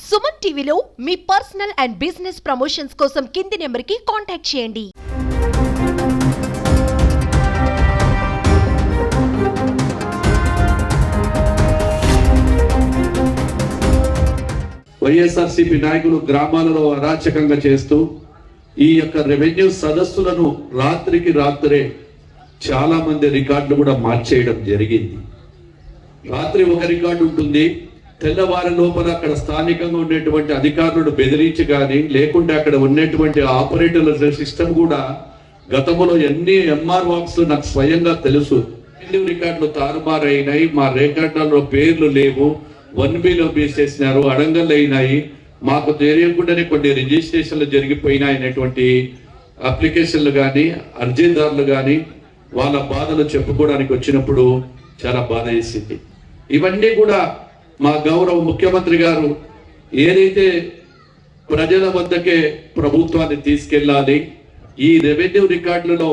సుమన్ టీవీలో మీ personal and business promotions కోసం కింది నెంబర్కి కాంటాక్ట్ చేయండి. వైఎస్ఆర్సీపీ నాయకులు గ్రామాలలో అరాచకంగా చేస్తూ ఈ యొక్క రెవెన్యూ సదస్సులను రాత్రికి రాత్రే చాలా మంది రికార్డులు కూడా మార్చేయడం జరిగింది. రాత్రి ఒక రికార్డు ఉంటుంది, తెల్లవారి లోపల అక్కడ స్థానికంగా ఉండేటువంటి అధికారులను బెదిరించి కానీ లేకుంటే అక్కడ ఉన్నటువంటి ఆపరేటర్ల సిస్టమ్ కూడా గతంలో ఎన్ని ఎంఆర్ వాక్స్ నాకు స్వయంగా తెలుసు. రికార్డులు తారుమారైనాయి, మా రికార్డులలో పేర్లు లేవు, 1Bలో వేసేసినారు, అడంగల్ అయినాయి, మాకు తెలియకుండానే కొన్ని రిజిస్ట్రేషన్లు జరిగిపోయినాయి అనేటువంటి అప్లికేషన్లు కానీ అర్జీదారులు కానీ వాళ్ళ బాధలు చెప్పుకోవడానికి వచ్చినప్పుడు చాలా బాధ వేసింది. ఇవన్నీ కూడా మా గౌరవ ముఖ్యమంత్రి గారు ఏదైతే ప్రజల వద్దకే ప్రభుత్వాన్ని తీసుకెళ్ళాలి, ఈ రెవెన్యూ రికార్డులలో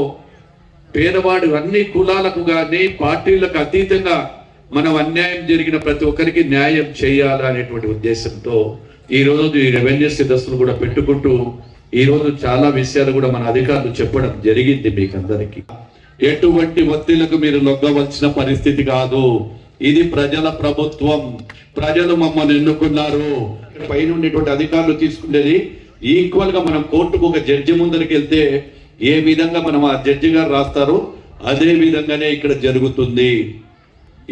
పేదవాడు అన్ని కులాలకు కానీ పార్టీలకు అతీతంగా మనం అన్యాయం జరిగిన ప్రతి ఒక్కరికి న్యాయం చేయాలి అనేటువంటి ఉద్దేశంతో ఈ రోజు ఈ రెవెన్యూ సదస్సులు కూడా పెట్టుకుంటూ ఈ రోజు చాలా విషయాలు కూడా మన అధికారులు చెప్పడం జరిగింది. మీకు అందరికీ ఎటువంటి ఒత్తిళ్లకు మీరు లొగ్గవలసిన పరిస్థితి కాదు. ఇది ప్రజల ప్రభుత్వం, ప్రజలు మమ్మల్ని ఎన్నుకున్నారు. పైన ఉండేటువంటి అధికారులు తీసుకునేది ఈక్వల్ గా మనం కోర్టుకు ఒక జడ్జి ముందరికి వెళ్తే ఏ విధంగా మనం ఆ జడ్జి గారు రాస్తారో అదే విధంగానే ఇక్కడ జరుగుతుంది.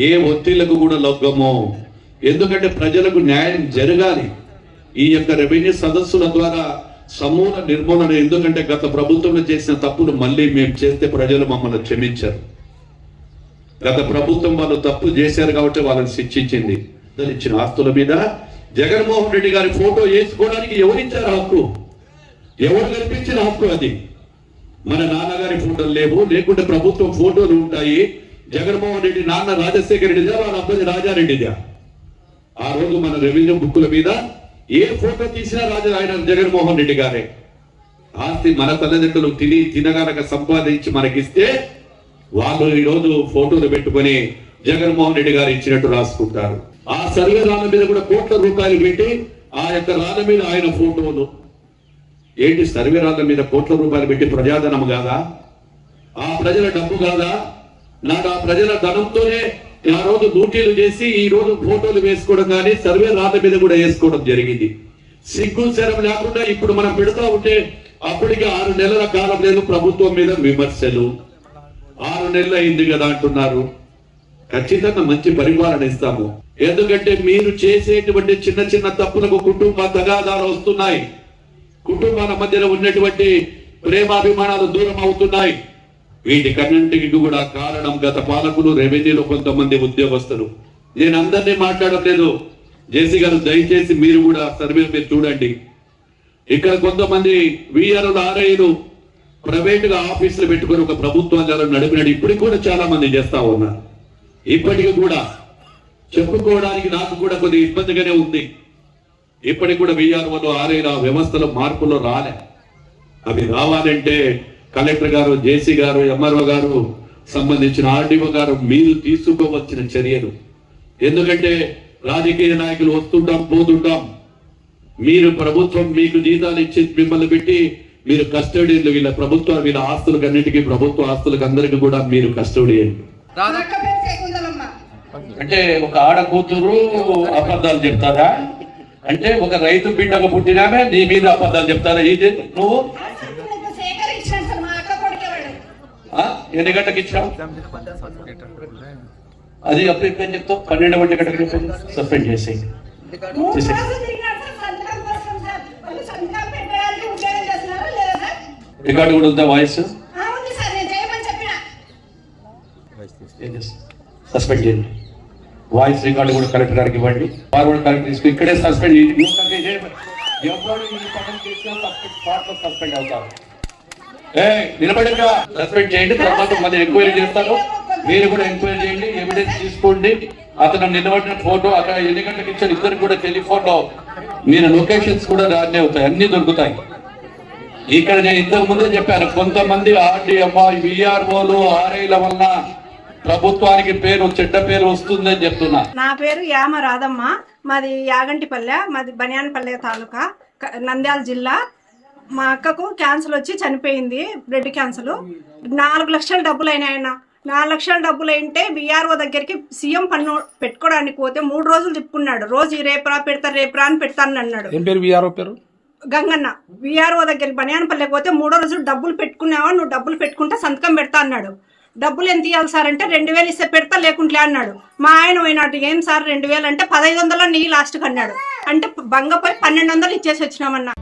ఏ ఒత్తిళ్లకు కూడా లొగ్గము. ఎందుకంటే ప్రజలకు న్యాయం జరగాలి. ఈ యొక్క రెవెన్యూ సదస్సుల ద్వారా సమూల నిర్మూలన. ఎందుకంటే గత ప్రభుత్వంలో చేసిన తప్పులు మళ్ళీ మేము చేస్తే ప్రజలు మమ్మల్ని క్షమించారు. గత ప్రభుత్వం వాళ్ళు తప్పు చేశారు కాబట్టి వాళ్ళని శిక్షించింది. ఇచ్చిన ఆస్తుల మీద జగన్మోహన్ రెడ్డి గారి ఫోటో వేసుకోవడానికి ఎవరిచ్చారు హక్కు? ఎవరు కల్పించిన హక్కు అది? మన నాన్నగారి ఫోటోలు లేవు, లేకుంటే ప్రభుత్వం ఫోటోలు ఉంటాయి. జగన్మోహన్ రెడ్డి నాన్న రాజశేఖర రెడ్డిదా, వాళ్ళ అబ్బాయి రాజారెడ్డిదా? ఆ రోజు మన రెవెన్యూ బుక్కుల మీద ఏ ఫోటో తీసినా ఆయన జగన్మోహన్ రెడ్డి గారే. ఆస్తి మన తల్లిదండ్రులు తినగనక సంపాదించి మనకిస్తే వాళ్ళు ఈ రోజు ఫోటోలు పెట్టుకొని జగన్మోహన్ రెడ్డి గారు ఇచ్చినట్టు రాసుకుంటారు. ఆ సర్వే రాళ్ళ మీద కూడా కోట్ల రూపాయలు పెట్టి ఆ యొక్క రాళ్ళ మీద ఆయన ఫోటోలు. ఏంటి సర్వే రాళ్ళ మీద కోట్ల రూపాయలు పెట్టి ప్రజాధనం కాదా? ఆ ప్రజల డబ్బు కాదా? నాడు ఆ ప్రజల ధనంతోనే ఆ రోజు డ్యూటీలు చేసి ఈ రోజు ఫోటోలు వేసుకోవడం కానీ సర్వే రాళ్ళ మీద కూడా వేసుకోవడం జరిగింది. సిగ్గు శరం లేకుండా ఇప్పుడు మనం పెడతా ఉంటే అప్పటికి 6 నెలల కాలం లేదు ప్రభుత్వం మీద విమర్శలు. 6 నెలలు అయింది కదా అంటున్నారు. ఖచ్చితంగా మంచి పరిపాలన ఇస్తాము. ఎందుకంటే మీరు చేసేటువంటి చిన్న చిన్న తప్పులకు కుటుంబ తగాదాలు వస్తున్నాయి. కుటుంబాల మధ్యలో ఉన్నటువంటి ప్రేమాభిమానాలు దూరం అవుతున్నాయి. వీటికన్నింటికి కూడా కారణం గత పాలకులు, రెవెన్యూలో కొంతమంది ఉద్యోగస్తులు. నేను అందరినీ మాట్లాడలేదు. జేసీ గారు దయచేసి మీరు కూడా సర్వే మీరు చూడండి. ఇక్కడ కొంతమంది వీఆర్ఓలు, ఆర్ఐలు ప్రైవేటుగా ఆఫీసులు పెట్టుకుని ఒక ప్రభుత్వాలు నడిపినట్టు ఇప్పటికి కూడా చాలా మంది చేస్తా ఉన్నారు. ఇప్పటికి కూడా చెప్పుకోవడానికి నాకు కూడా కొద్ది ఇబ్బందిగానే ఉంది. ఇప్పటికి కూడా వీఆర్ఓలు, ఆర్ఐల వ్యవస్థలో మార్పులు రాలే. అవి రావాలంటే కలెక్టర్ గారు, జేసీ గారు, ఎంఆర్ఓ గారు, సంబంధించిన ఆర్డీఓ గారు మీరు తీసుకోవచ్చిన చర్యలు. ఎందుకంటే రాజకీయ నాయకులు వస్తుంటాం పోతుంటాం. మీరు ప్రభుత్వం మీకు జీతాలు ఇచ్చి మిమ్మల్ని పెట్టి మీరు కస్టడీలు, వీళ్ళ ప్రభుత్వ వీళ్ళ ఆస్తులకు అన్నిటికీ, ప్రభుత్వ ఆస్తులకు అందరికీ కూడా మీరు కస్టడీ. అంటే ఒక ఆడ కూతురు అబద్ధాలు చెప్తారా? అంటే ఒక రైతు బిడ్డకు పుట్టినామే నీ మీద అబద్ధాలు చెప్తారా? ఇది నువ్వు ఎన్ని గంటలకు ఇచ్చావు? అది అప్పుడు ఎప్పుడు చెప్తావు? 12 గంటలకు సస్పెండ్ చేసేయి. రికార్డు కూడా ఉందా? వాయిస్ సస్పెండ్ చేయండి. వాయిస్ రికార్డు కూడా కలెక్టర్ గారికి ఇవ్వండి. ఫార్వర్డ్ కలెక్టర్ తీసుకుని ఇక్కడే సస్పెండ్ చేయండి. సస్పెండ్ అవుతారు. నిలబడిగా సస్పెండ్ చేయండి. తర్వాత మళ్ళీ ఎంక్వైరీ చేస్తారు. మీరు కూడా ఎంక్వైరీ చేయండి, ఎవిడెన్స్ తీసుకోండి. అతను నిలబడిన ఫోటో, అక్కడ ఎన్ని గంటలకు ఇచ్చారు, ఇద్దరు కూడా టెలిఫోన్లో మీరు లొకేషన్స్ కూడా రానే అవుతాయి, అన్ని దొరుకుతాయి. ఇక్కడ నేను ఇంతకు ముందే చెప్పాను, కొంతమంది ఆర్డీఎంఓ, విఆర్ఓలు, ఆర్ఐల వల్ల ప్రభుత్వానికి పేరు చెడ్డ పేరు వస్తుందని చెప్తున్నా. నా పేరు యామ రాధమ్మ, మాది యాగంటిపల్లె, మాది బనియానపల్లె తాలూకా, నంద్యాల జిల్లా. మా అక్కకు క్యాన్సర్ వచ్చి చనిపోయింది, బ్లడ్ క్యాన్సర్. 4 లక్షల డబ్బులు అయినాయి. 4 లక్షల డబ్బులు అయింటే బీఆర్ఓ దగ్గరికి సీఎం పన్ను పెట్టుకోవడానికి పోతే 3 రోజులు తిప్పుకున్నాడు. రోజు రేపురా రేపురా అని పెడతాను అన్నాడు. గంగన్న బీఆర్ఓ దగ్గరికి బనియానపల్లెకి పోతే 3వ రోజు డబ్బులు పెట్టుకున్నావా, నువ్వు డబ్బులు పెట్టుకుంటే సంతకం పెడతా అన్నాడు. డబ్బులు ఎంత ఇవ్వాలి సార్ అంటే 2000 ఇస్తే పెడతా లేకుంటే అన్నాడు. మా ఆయన పోయినట్టు ఏం సార్ 2000 అంటే 1500 నీ లాస్ట్కి అన్నాడు. అంటే బంగపోయి 1200 ఇచ్చేసి వచ్చినామన్నా.